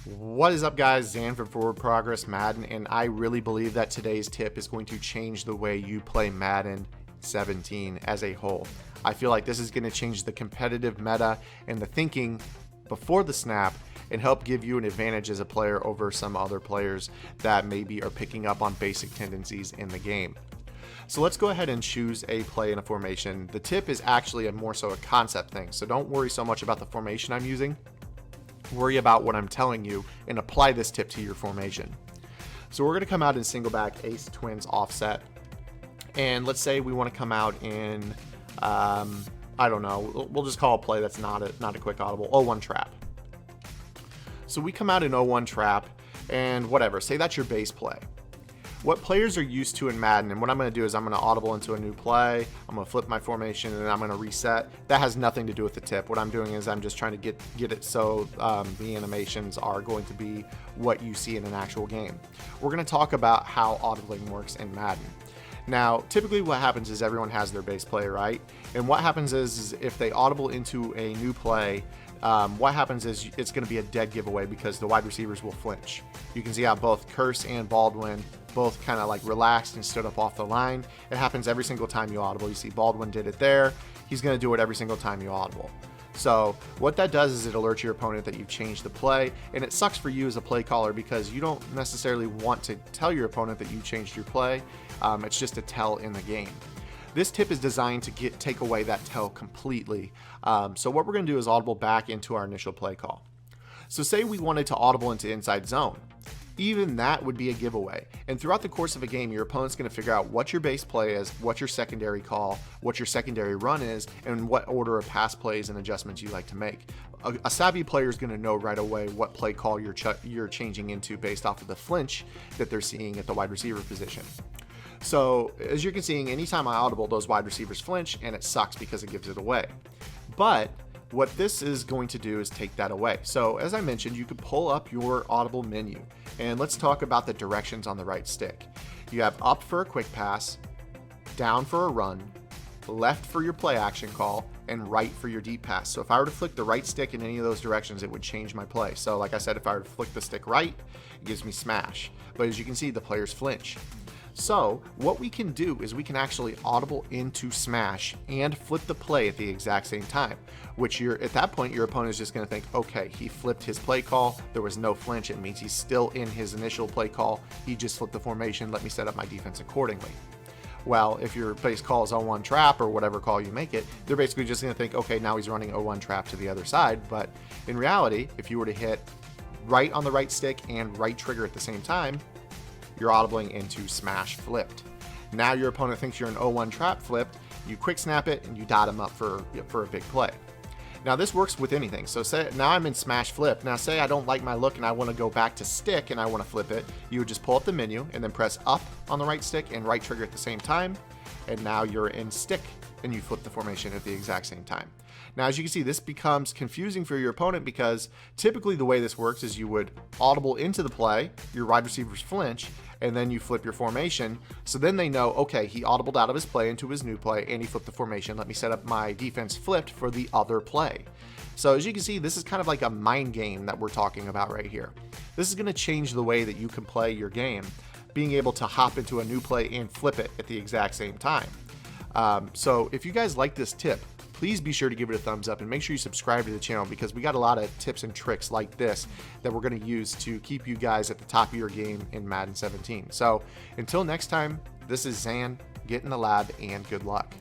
What is up, guys? Zan from Forward Progress Madden, and I really believe that today's tip is going to change the way you play Madden 17 as a whole. I feel like this is going to change the competitive meta and the thinking before the snap and help give you an advantage as a player over some other players that maybe are picking up on basic tendencies in the game. So let's go ahead and choose a play in a formation. The tip is actually more so a concept thing, so don't worry so much about the formation I'm using. Worry about what I'm telling you and apply this tip to your formation. So we're going to come out in single back ace twins offset, and let's say we want to come out in I don't know, we'll just call a play that's not a quick audible, 0-1 trap. So we come out in 0-1 trap, and whatever, say that's your base play. What players are used to in Madden, and what I'm going to do is I'm going to audible into a new play, I'm going to flip my formation, and then I'm going to reset. That has nothing to do with the tip. What I'm doing is I'm just trying to get it so the animations are going to be what you see in an actual game. We're going to talk about how audibling works in Madden. Now, typically what happens is everyone has their base play, right? And what happens is if they audible into a new play, what happens is it's going to be a dead giveaway because the wide receivers will flinch. You can see how both Curse and Baldwin both kind of like relaxed and stood up off the line. It happens every single time you audible. You see Baldwin did it there. He's going to do it every single time you audible. So what that does is it alerts your opponent that you've changed the play, and it sucks for you as a play caller because you don't necessarily want to tell your opponent that you changed your play. It's just a tell in the game. This tip is designed to take away that tell completely. So what we're going to do is audible back into our initial play call. So say we wanted to audible into inside zone. Even that would be a giveaway. And throughout the course of a game, your opponent's going to figure out what your base play is, what your secondary call, what your secondary run is, and what order of pass plays and adjustments you like to make. A savvy player is going to know right away what play call you're changing into based off of the flinch that they're seeing at the wide receiver position. So as you can see, anytime I audible, those wide receivers flinch, and it sucks because it gives it away. But what this is going to do is take that away. So as I mentioned, you could pull up your audible menu, and let's talk about the directions on the right stick. You have up for a quick pass, down for a run, left for your play action call, and right for your deep pass. So if I were to flick the right stick in any of those directions, it would change my play. So like I said, if I were to flick the stick right, it gives me smash. But as you can see, the players flinch. So what we can do is we can actually audible into smash and flip the play at the exact same time, which at that point, your opponent is just going to think, okay, he flipped his play call. There was no flinch. It means he's still in his initial play call. He just flipped the formation. Let me set up my defense accordingly. Well, if your base call is 0-1 trap or whatever call you make it, they're basically just going to think, okay, now he's running 0-1 trap to the other side. But in reality, if you were to hit right on the right stick and right trigger at the same time, you're audibling into smash flipped. Now your opponent thinks you're an 0-1 trap flipped, you quick snap it, and you dot him up for a big play. Now this works with anything. So say now I'm in smash flip. Now say I don't like my look and I want to go back to stick and I want to flip it. You would just pull up the menu and then press up on the right stick and right trigger at the same time. And now you're in stick and you flip the formation at the exact same time. Now, as you can see, this becomes confusing for your opponent because typically the way this works is you would audible into the play, your wide receivers flinch, and then you flip your formation. So then they know, okay, he audibled out of his play into his new play and he flipped the formation. Let me set up my defense flipped for the other play. So as you can see, this is kind of like a mind game that we're talking about right here. This is going to change the way that you can play your game, being able to hop into a new play and flip it at the exact same time. So if you guys like this tip, please be sure to give it a thumbs up and make sure you subscribe to the channel because we got a lot of tips and tricks like this that we're going to use to keep you guys at the top of your game in Madden 17. So until next time, this is Zan, get in the lab, and good luck.